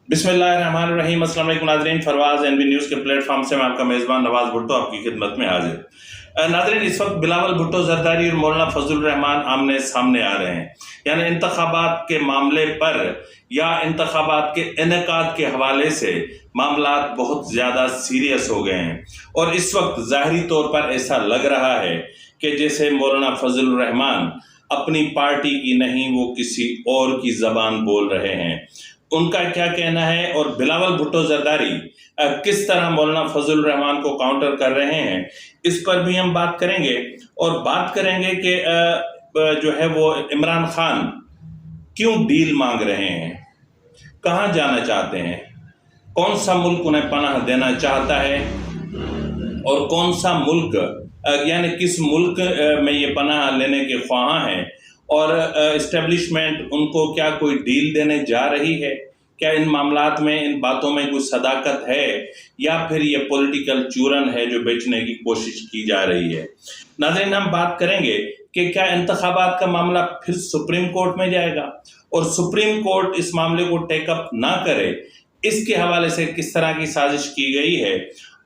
बिस्मिल्लाहिर्रहमानिर्रहीम। अस्सलाम वालेकुम नाज़रीन, फरवाज एनबी न्यूज़ के प्लेटफॉर्म से मैं आपका मेज़बान नवाज़ भुट्टो आपकी खिदमत में हाजिर। नाज़रीन, इस वक्त बिलावल भुट्टो ज़रदारी और मौलाना फजलुर रहमान आमने सामने आ रहे हैं, यानी इंतखाबात के मामले पर या इंतखाबात के इनेकाद के हवाले से मामलात बहुत ज़्यादा सीरियस हो गए हैं और इस वक्त ज़ाहरी तौर पर ऐसा लग रहा है कि जैसे मौलाना फजलुर रहमान अपनी पार्टी की नहीं वो किसी और की ज़बान बोल रहे हैं। उनका क्या कहना है और बिलावल भुट्टो ज़रदारी किस तरह मौलाना फजलुर रहमान को काउंटर कर रहे हैं, इस पर भी हम बात करेंगे। और बात करेंगे कि जो है वो इमरान खान क्यों डील मांग रहे हैं, कहाँ जाना चाहते हैं, कौन सा मुल्क उन्हें पनाह देना चाहता है और कौन सा मुल्क यानी किस मुल्क में ये पनाह लेने के ख्वाहां हैं और इस्टेब्लिशमेंट उनको क्या कोई डील देने जा रही है, क्या इन मामलात में इन बातों में कोई सदाकत है या फिर ये पॉलिटिकल चूरन है जो बेचने की कोशिश की जा रही है। नाज़रीन, हम बात करेंगे कि क्या इंतखाबात का मामला फिर सुप्रीम कोर्ट में जाएगा और सुप्रीम कोर्ट इस मामले को टेकअप ना करे, इसके हवाले से किस तरह की साजिश की गई है।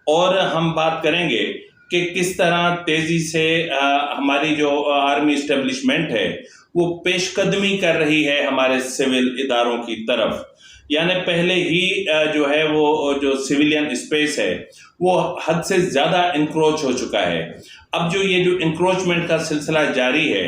और हम बात करेंगे कि किस तरह तेज़ी से हमारी जो आर्मी इस्टेब्लिशमेंट है वो पेशकदमी कर रही है हमारे सिविल इदारों की तरफ, यानी पहले ही जो है वो जो सिविलियन स्पेस है वो हद से ज़्यादा इंक्रोच हो चुका है। अब जो ये जो इंक्रोचमेंट का सिलसिला जारी है,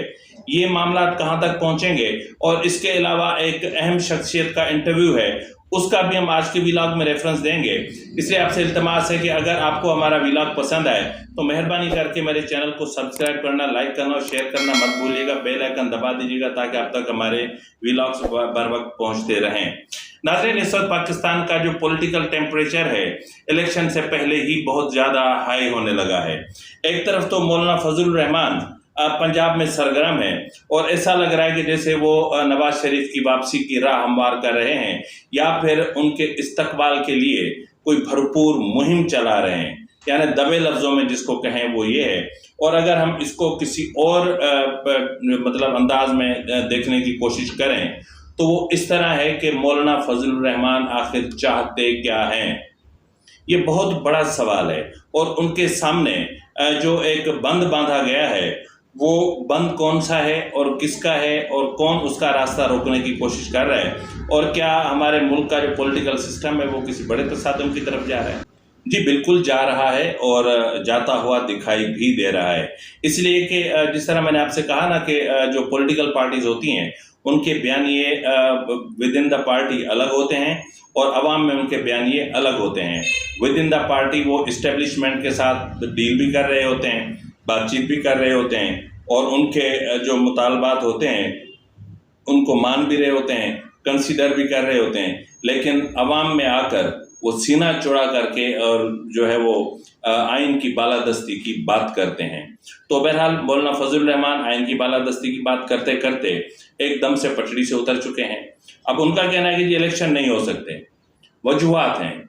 ये मामला कहाँ तक पहुँचेंगे। और इसके अलावा एक अहम शख्सियत का इंटरव्यू है, उसका भी हम आज के व्लॉग में रेफरेंस देंगे। इसलिए आपसे इल्तमास है कि अगर आपको हमारा व्लॉग पसंद आए तो मेहरबानी करके मेरे चैनल को सब्सक्राइब करना, लाइक करना और शेयर करना मत भूलिएगा। बेल आइकन दबा दीजिएगा ताकि आप तक हमारे व्लॉग्स बर वक्त पहुंचते रहें। नाज़रीन, इस वक्त पाकिस्तान का जो पॉलिटिकल टेम्परेचर है इलेक्शन से पहले ही बहुत ज़्यादा हाई होने लगा है। एक तरफ तो मौलाना फजलुर रहमान पंजाब में सरगर्म है और ऐसा लग रहा है कि जैसे वो नवाज शरीफ की वापसी की राह हमवार कर रहे हैं या फिर उनके इस्तकबाल के लिए कोई भरपूर मुहिम चला रहे हैं, यानी दबे लफ्ज़ों में जिसको कहें वो ये है। और अगर हम इसको किसी और मतलब अंदाज में देखने की कोशिश करें तो वो इस तरह है कि मौलाना फजलुर रहमान आखिर चाहते क्या हैं, ये बहुत बड़ा सवाल है। और उनके सामने जो एक बंद बांधा गया है वो बंद कौन सा है और किसका है और कौन उसका रास्ता रोकने की कोशिश कर रहा है और क्या हमारे मुल्क का जो पॉलिटिकल सिस्टम है वो किसी बड़े तसादुम की तरफ जा रहा है। जी बिल्कुल जा रहा है और जाता हुआ दिखाई भी दे रहा है। इसलिए कि जिस तरह मैंने आपसे कहा ना कि जो पॉलिटिकल पार्टीज होती हैं उनके बयानिए विद इन द पार्टी अलग होते हैं और अवाम में उनके बयानिए अलग होते हैं। विद इन द पार्टी वो इस्टेब्लिशमेंट के साथ डील भी कर रहे होते हैं, बातचीत भी कर रहे होते हैं और उनके जो मुतालबात होते हैं उनको मान भी रहे होते हैं, कंसीडर भी कर रहे होते हैं, लेकिन अवाम में आकर वो सीना चौड़ा करके और जो है वो आइन की बालादस्ती की बात करते हैं। तो बहरहाल मौलाना फजलुर रहमान आइन की बालादस्ती की बात करते करते एकदम से पटड़ी से उतर चुके हैं। अब उनका कहना है कि ये इलेक्शन नहीं हो सकते। वजूहात हैं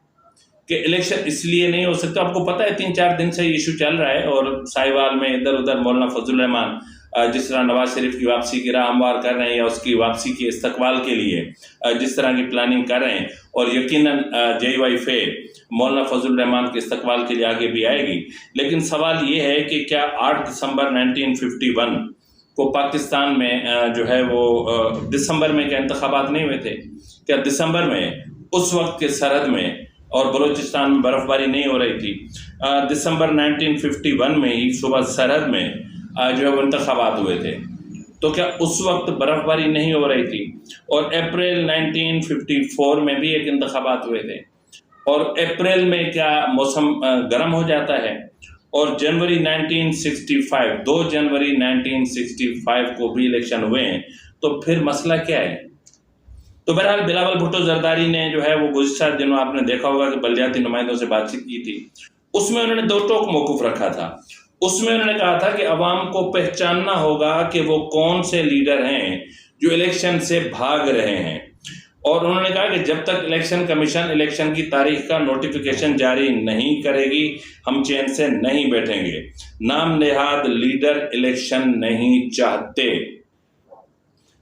कि इलेक्शन इसलिए नहीं हो सकता, आपको पता है 3-4 दिन से इशू चल रहा है और साहिवाल में इधर उधर मौलाना फजलुर रहमान जिस तरह नवाज शरीफ की वापसी की राह हमवार कर रहे हैं या उसकी वापसी के इस्तकबाल के लिए जिस तरह की प्लानिंग कर रहे हैं, और यकीनन JY मौलाना फजलुर रहमान के इस्तकबाल के लिए आगे भी आएगी। लेकिन सवाल ये है कि क्या 8 दिसंबर 1951 को पाकिस्तान में जो है वो दिसंबर में क्या इंतखाबात नहीं हुए थे? क्या दिसंबर में उस वक्त के सरहद में और बलूचिस्तान में बर्फ़बारी नहीं हो रही थी? दिसंबर 1951 में ही सुबह सरहद में जो है वो इंतखाबात हुए थे, तो क्या उस वक्त बर्फ़बारी नहीं हो रही थी? और अप्रैल 1954 में भी एक इंतखाबात हुए थे और अप्रैल में क्या मौसम गर्म हो जाता है? और जनवरी 1965 2 जनवरी 1965 को भी इलेक्शन हुए हैं, तो फिर मसला क्या है? तो बहरहाल बिलावल भुट्टो ज़रदारी ने जो है वो गुज़िश्ता दिनों आपने देखा होगा कि बलदियाती नुमाइंदों से बातचीत की थी, उसमें उन्होंने 2 टोक मौक़ूफ़ रखा था। उसमें उन्होंने कहा था कि अवाम को पहचानना होगा कि वो कौन से लीडर हैं जो इलेक्शन से भाग रहे हैं, और उन्होंने कहा कि जब तक इलेक्शन कमीशन इलेक्शन की तारीख का नोटिफिकेशन जारी नहीं करेगी हम चैन से नहीं बैठेंगे। नाम नेहाद लीडर इलेक्शन नहीं चाहते।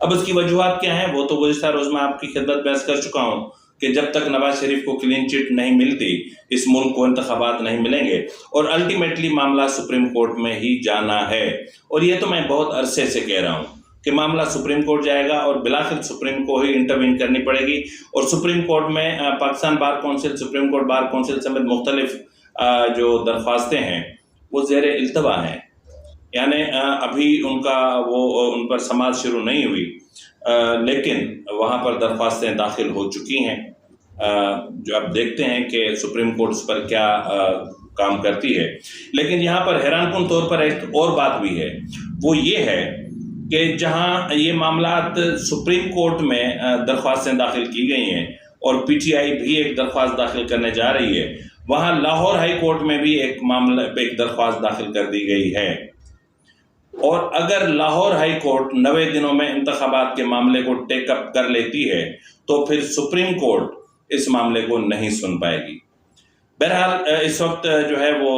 अब उसकी वजूहात क्या हैं वो तो गुज़िश्ता रोज़ मैं आपकी खिदमत बहस कर चुका हूँ کہ جب تک نواز شریف کو کلین چٹ نہیں ملتی اس ملک کو انتخابات نہیں ملیں گے، اور الٹیمیٹلی معاملہ سپریم کورٹ میں ہی جانا ہے۔ اور یہ تو میں بہت عرصے سے کہہ رہا ہوں کہ معاملہ سپریم کورٹ جائے گا اور بلاخر سپریم کو ہی انٹروین کرنی پڑے گی، اور سپریم کورٹ میں Pakistan bar council, supreme court bar council سمیت مختلف جو درخواستیں ہیں وہ زیر التوا ہیں، یعنی ابھی ان پر سماعت شروع نہیں ہوئی، لیکن وہاں پر درخواستیں داخل ہو چکی ہیں، جو اب دیکھتے ہیں کہ سپریم کورٹ اس پر کیا کام کرتی ہے۔ لیکن یہاں پر حیران کن طور پر ایک اور بات بھی ہے، وہ یہ ہے کہ جہاں یہ معاملات سپریم کورٹ میں درخواستیں داخل کی گئی ہیں اور پی ٹی آئی بھی ایک درخواست داخل کرنے جا رہی ہے، وہاں لاہور ہائی کورٹ میں بھی ایک درخواست داخل کر دی گئی ہے، اور اگر لاہور ہائی کورٹ 90 دنوں میں انتخابات کے معاملے کو ٹیک اپ کر لیتی ہے تو پھر سپریم کورٹ اس معاملے کو نہیں سن پائے گی۔ بہرحال اس وقت جو ہے وہ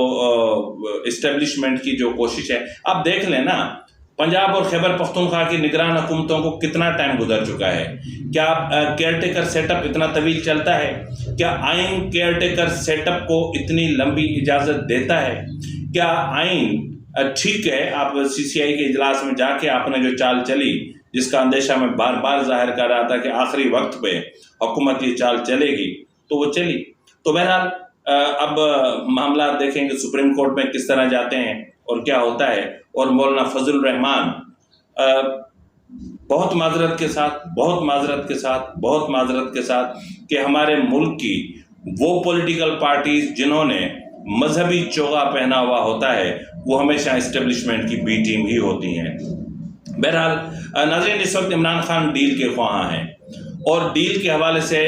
اسٹیبلشمنٹ کی جو کوشش ہے، آپ دیکھ لیں نا، پنجاب اور خیبر پختونخوا کی نگران حکومتوں کو کتنا ٹائم گزر چکا ہے، کیا کیئر ٹیکر سیٹ اپ اتنا طویل چلتا ہے؟ کیا آئین کیئر ٹیکر سیٹ اپ کو اتنی لمبی اجازت دیتا ہے؟ کیا آئین ٹھیک ہے؟ آپ سی سی آئی کے اجلاس میں جا کے آپ نے جو چال چلی، جس کا اندیشہ میں بار بار ظاہر کر رہا تھا کہ آخری وقت پہ حکومت یہ چال چلے گی، تو وہ چلی۔ تو بہرحال اب معاملات دیکھیں کہ سپریم کورٹ میں کس طرح جاتے ہیں اور کیا ہوتا ہے، اور مولانا فضل الرحمان بہت معذرت کے ساتھ کہ ہمارے ملک کی وہ پولیٹیکل پارٹیز جنہوں نے مذہبی چوغا پہنا ہوا ہوتا ہے وہ ہمیشہ اسٹیبلشمنٹ کی بی ٹیم ہی ہوتی ہیں۔ بہرحال ناظرین، اس وقت عمران خان ڈیل کے خواہاں ہیں، اور ڈیل کے حوالے سے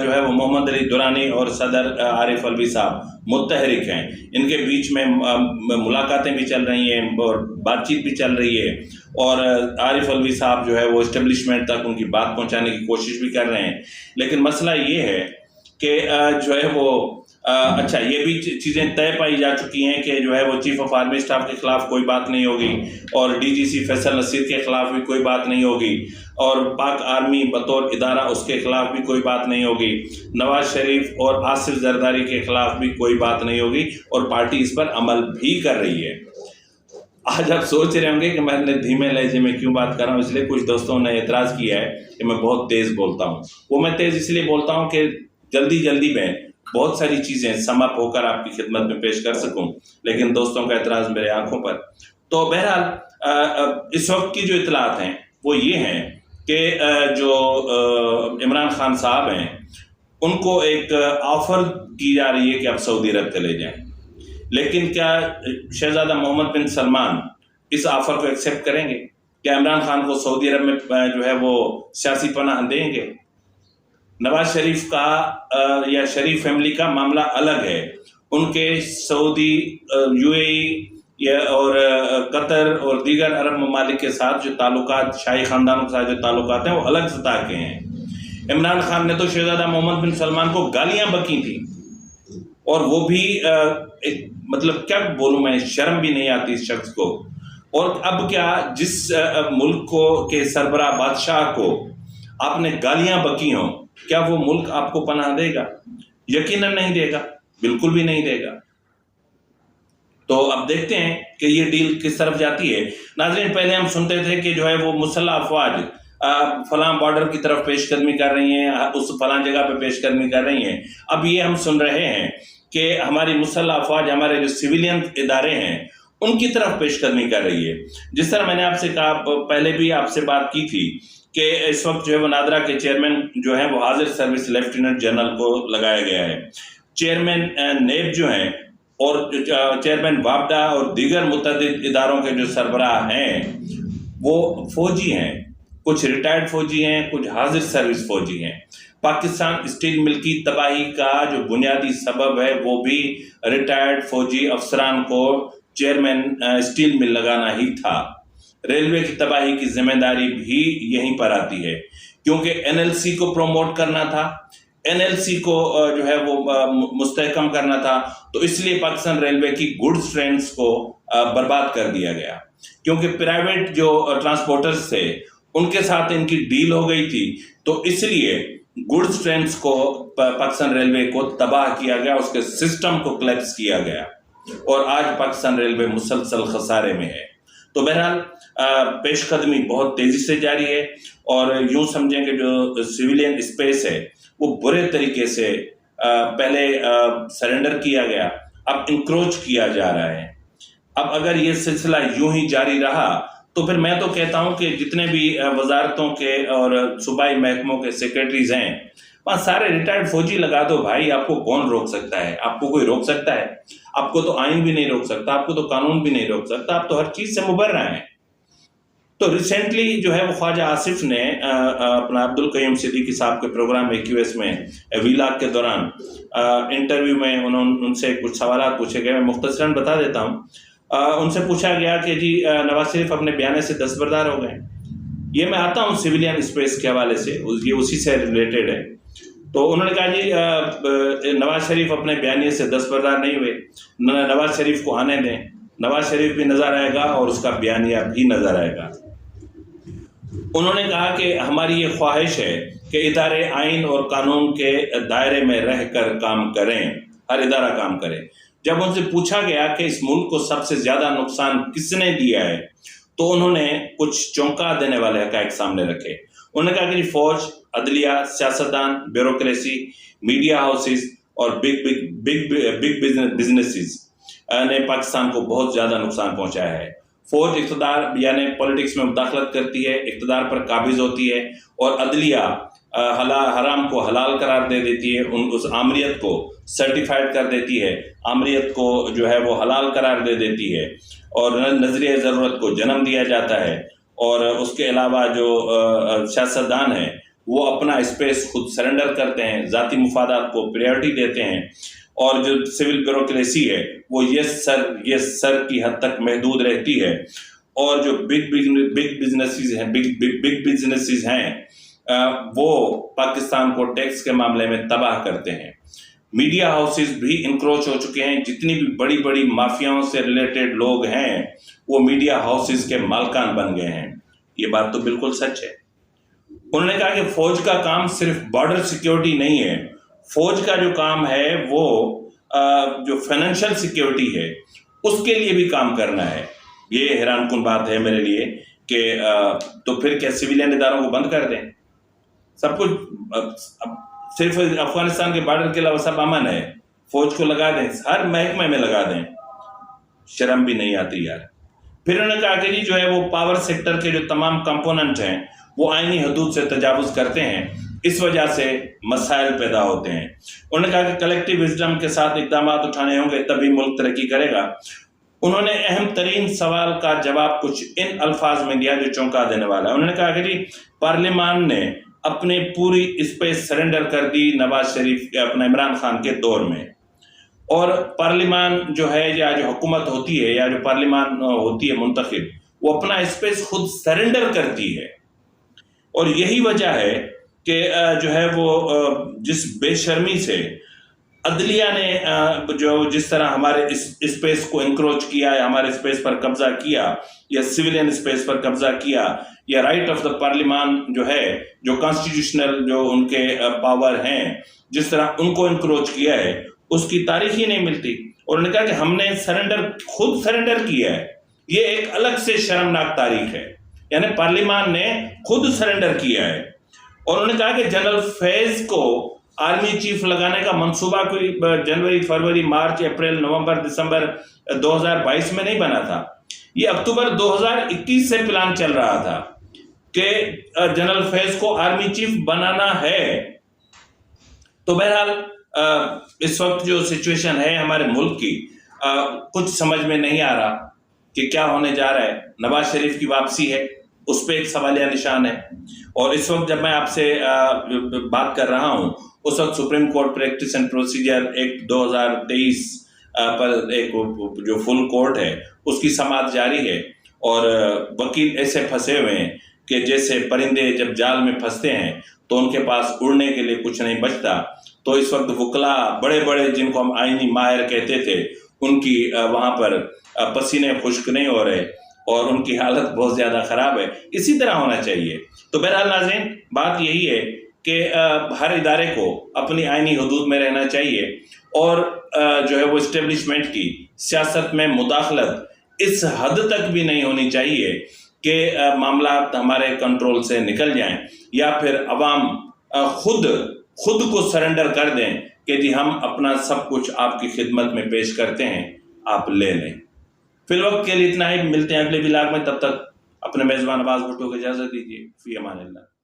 جو ہے وہ محمد علی دورانی اور صدر عارف الوی صاحب متحرک ہیں، ان کے بیچ میں ملاقاتیں بھی چل رہی ہیں اور بات چیت بھی چل رہی ہے، اور عارف الوی صاحب جو ہے وہ اسٹیبلشمنٹ تک ان کی بات پہنچانے کی کوشش بھی کر رہے ہیں۔ لیکن مسئلہ یہ ہے کہ جو ہے وہ اچھا، یہ بھی چیزیں طے پائی جا چکی ہیں کہ جو ہے وہ چیف آف آرمی اسٹاف کے خلاف کوئی بات نہیں ہوگی، اور ڈی جی سی فیصل نصیر کے خلاف بھی کوئی بات نہیں ہوگی، اور پاک آرمی بطور ادارہ اس کے خلاف بھی کوئی بات نہیں ہوگی، نواز شریف اور آصف زرداری کے خلاف بھی کوئی بات نہیں ہوگی، اور پارٹی اس پر عمل بھی کر رہی ہے۔ آج آپ سوچ رہے ہوں گے کہ میں نے دھیمے لہجے میں کیوں بات کر رہا ہوں، اس لیے کچھ دوستوں نے اعتراض کیا ہے کہ میں بہت تیز بولتا ہوں۔ وہ میں تیز اس لیے بولتا ہوں کہ جلدی میں بہت ساری چیزیں سم اپ ہو کر آپ کی خدمت میں پیش کر سکوں، لیکن دوستوں کا اعتراض میرے آنکھوں پر۔ تو بہرحال اس وقت کی جو اطلاعات ہیں وہ یہ ہیں کہ جو عمران خان صاحب ہیں ان کو ایک آفر کی جا رہی ہے کہ آپ سعودی عرب چلے جائیں، لیکن کیا شہزادہ محمد بن سلمان اس آفر کو ایکسیپٹ کریں گے؟ کیا عمران خان کو سعودی عرب میں جو ہے وہ سیاسی پناہ دیں گے؟ نواز شریف کا یا شریف فیملی کا معاملہ الگ ہے، ان کے سعودی، یو اے ای اور قطر اور دیگر عرب ممالک کے ساتھ جو تعلقات، شاہی خاندانوں کے ساتھ جو تعلقات ہیں وہ الگ سطح کے ہیں۔ عمران خان نے تو شہزادہ محمد بن سلمان کو گالیاں بکی تھیں، اور وہ بھی مطلب کیا بولوں میں، شرم بھی نہیں آتی اس شخص کو۔ اور اب کیا، جس ملک کو کے سربراہ بادشاہ کو آپ نے گالیاں بکی ہوں، کیا وہ ملک آپ کو پناہ دے گا؟ یقیناً نہیں دے گا، بالکل بھی نہیں دے گا۔ تو اب دیکھتے ہیں کہ یہ ڈیل کس طرف جاتی ہے۔ ناظرین، پہلے ہم سنتے تھے کہ جو ہے وہ مسلح افواج فلاں بارڈر کی طرف پیش قدمی کر رہی ہیں، اس فلاں جگہ پہ پیش قدمی کر رہی ہیں۔ اب یہ ہم سن رہے ہیں کہ ہماری مسلح افواج، ہمارے جو سویلین ادارے ہیں، ان کی طرف پیش قدمی کر رہی ہے۔ جس طرح میں نے آپ سے کہا، پہلے بھی آپ سے بات کی تھی کہ اس وقت جو ہے وہ نادرا کے چیئرمین جو ہے وہ حاضر سروس لیفٹیننٹ جنرل کو لگایا گیا ہے۔ چیئرمین نیب جو ہیں اور چیئرمین وابڈا اور دیگر متعدد اداروں کے جو سربراہ ہیں وہ فوجی ہیں، کچھ ریٹائرڈ فوجی ہیں، کچھ حاضر سروس فوجی ہیں۔ پاکستان اسٹیل مل کی تباہی کا جو بنیادی سبب ہے وہ بھی ریٹائرڈ فوجی افسران کو چیئرمین اسٹیل مل لگانا ہی تھا۔ ریلوے کی تباہی کی ذمہ داری بھی یہیں پر آتی ہے، کیونکہ این ایل سی کو پروموٹ کرنا تھا، این ایل سی کو جو ہے وہ مستحکم کرنا تھا، تو اس لیے پاکستان ریلوے کی گڈز ٹرینز کو برباد کر دیا گیا، کیونکہ پرائیویٹ جو ٹرانسپورٹرز تھے ان کے ساتھ ان کی ڈیل ہو گئی تھی، تو اس لیے गुड्स ट्रेन्स को पाकिस्तान रेलवे को तबाह किया गया, उसके सिस्टम को क्लैप्स किया गया और आज पाकिस्तान रेलवे मुसलसल खसारे में है। तो बहरहाल पेशकदमी बहुत तेजी से जारी है और यूं समझें कि जो सिविलियन स्पेस है वो बुरे तरीके से पहले सरेंडर किया गया, अब इंक्रोच किया जा रहा है। अब अगर ये सिलसिला यूं ही जारी रहा तो फिर मैं तो कहता हूं कि जितने भी वजारतों के और सूबाई महकमों के सेक्रेटरीज हैं वहाँ सारे रिटायर्ड फौजी लगा दो भाई, आपको कौन रोक सकता है? आपको कोई रोक सकता है? आपको तो आइन भी नहीं रोक सकता, आपको तो कानून भी नहीं रोक सकता, आप तो हर चीज से मुबर्रा हैं। तो रिसेंटली जो है वो ख्वाजा आसिफ ने अपना अब्दुल कयूम सिद्दीकी साहब के प्रोग्राम AQS में वीलाग के दौरान इंटरव्यू में उनसे कुछ सवाल पूछे गए, मैं मुख्तसरन बता देता हूँ। उनसे पूछा गया कि जी नवाज शरीफ अपने बयान से दस्तबरदार हो गए। ये मैं आता हूँ सिविलियन स्पेस के हवाले से, ये उसी से रिलेटेड है। तो उन्होंने कहा जी नवाज शरीफ अपने बयानिए से दस्तबरदार नहीं हुए, नवाज शरीफ को आने दें, नवाज शरीफ भी नजर आएगा और उसका बयानिया भी नजर आएगा। उन्होंने कहा कि हमारी ये ख्वाहिश है कि इदारे आइन और कानून के दायरे में रहकर काम करें, हर इदारा काम करे। जब उनसे पूछा गया कि इस मुल्क को सबसे ज्यादा नुकसान किसने दिया है तो उन्होंने कुछ चौंका देने वाले हकायक सामने रखे। उन्होंने कहा कि फौज, अदलिया, सियासतदान, ब्यूरोक्रेसी, मीडिया हाउसेस और बिग बिजनेसेस ने पाकिस्तान को बहुत ज्यादा नुकसान पहुंचाया है। फौज इक़्तिदार यानी पॉलिटिक्स में मुदाखलत करती है, इक़्तिदार पर काबिज होती है और अदलिया हराम को हलाल करार दे देती है, उस आमरीत को सर्टिफाइड कर देती है, आमरीत को जो है वो हलाल करार दे देती है और नजरिए ज़रूरत को जन्म दिया जाता है। और उसके अलावा जो सियासतदान है वो अपना स्पेस खुद सरेंडर करते हैं, ज़ाती मुफादात को प्रायोरिटी देते हैं और जो सिविल ब्यूरोक्रेसी है वो यस सर की हद तक महदूद रहती है और जो बिग बिजनेसेस हैं वो पाकिस्तान को टैक्स के मामले में तबाह करते हैं। मीडिया हाउसेस भी इंक्रोच हो चुके हैं, जितनी भी बड़ी बड़ी माफियाओं से रिलेटेड लोग हैं वो मीडिया हाउसेस के मालकान बन गए हैं। ये बात तो बिल्कुल सच है। उन्होंने कहा कि फौज का काम सिर्फ बॉर्डर सिक्योरिटी नहीं है, फौज का जो काम है वो जो फाइनेंशियल सिक्योरिटी है उसके लिए भी काम करना है। ये हैरानकुन बात है मेरे लिए कि तो फिर क्या सिविलियन इदारों को बंद कर दें? सब कुछ सिर्फ अफगानिस्तान के बॉर्डर के अलावा सब अमन है, फौज को लगा दें, हर महकमे में लगा दें, शर्म भी नहीं आती यार। फिर उन्होंने कहा कि जी जो है वो पावर सेक्टर के जो तमाम कंपोनेंट हैं वो आईनी हदूद से तजावुज करते हैं, इस वजह से मसाइल पैदा होते हैं। उन्होंने कहा कि कलेक्टिव विजडम के साथ इकदाम उठाने होंगे तभी मुल्क तरक्की करेगा। उन्होंने अहम तरीन सवाल का जवाब कुछ इन अल्फाज में दिया जो चौंका देने वाला है। उन्होंने कहा कि जी पार्लियामान ने अपने पूरी स्पेस सरेंडर कर दी नवाज शरीफ अपने इमरान खान के दौर में, और पार्लियामान जो है या जो हुकूमत होती है या जो पार्लियामान होती है मुंतखब, वो अपना स्पेस खुद सरेंडर करती है। और यही वजह है कि जो है वो जिस बेशर्मी से अदलिया ने जो जिस तरह हमारे इस स्पेस को इंक्रोच किया या हमारे स्पेस पर कब्जा किया या सिविलियन स्पेस पर कब्जा किया या राइट ऑफ द पार्लियामान जो है, जो कॉन्स्टिट्यूशनल जो उनके पावर हैं, जिस तरह उनको इंक्रोच किया है उसकी तारीख ही नहीं मिलती। और उन्होंने कहा कि हमने खुद सरेंडर किया है, ये एक अलग से शर्मनाक तारीख है, यानी पार्लियामान ने खुद सरेंडर किया है। और उन्होंने कहा कि जनरल फैज को आर्मी चीफ लगाने का मंसूबा कोई जनवरी, फरवरी, मार्च, अप्रैल, नवंबर, दिसंबर 2022 में नहीं बना था, ये अक्टूबर 2021 से प्लान चल रहा था कि जनरल फैज को आर्मी चीफ बनाना है। तो बहरहाल इस वक्त जो सिचुएशन है हमारे मुल्क की, कुछ समझ में नहीं आ रहा कि क्या होने जा रहा है। नवाज शरीफ की वापसी है, उस पर एक सवालिया निशान है। और इस वक्त जब मैं आपसे बात कर रहा हूं उस वक्त supreme court practice and procedure act 2023 पर एक जो फुल कोर्ट है उसकी समाअत जारी है और वकील ऐसे फंसे हुए हैं कि जैसे परिंदे जब जाल में फंसते हैं तो उनके पास उड़ने के लिए कुछ नहीं बचता। तो इस वक्त वकला बड़े बड़े जिनको हम आईनी माहिर कहते थे उनकी वहां पर पसीने खुश्क नहीं हो रहे और उनकी हालत बहुत ज़्यादा ख़राब है। इसी तरह होना चाहिए। तो बहरहाल नाज़रीन, बात यही है کہ ہر ادارے کو اپنی آئینی حدود میں رہنا چاہیے اور جو ہے وہ اسٹیبلشمنٹ کی سیاست میں مداخلت اس حد تک بھی نہیں ہونی چاہیے کہ معاملات ہمارے کنٹرول سے نکل جائیں یا پھر عوام خود کو سرنڈر کر دیں کہ جی ہم اپنا سب کچھ آپ کی خدمت میں پیش کرتے ہیں، آپ لے لیں۔ فی الوقت کے لیے اتنا ہی، ملتے ہیں اگلے ولاگ میں، تب تک اپنے میزبان نواز بھٹو کو اجازت دیجیے۔ فی امان اللہ۔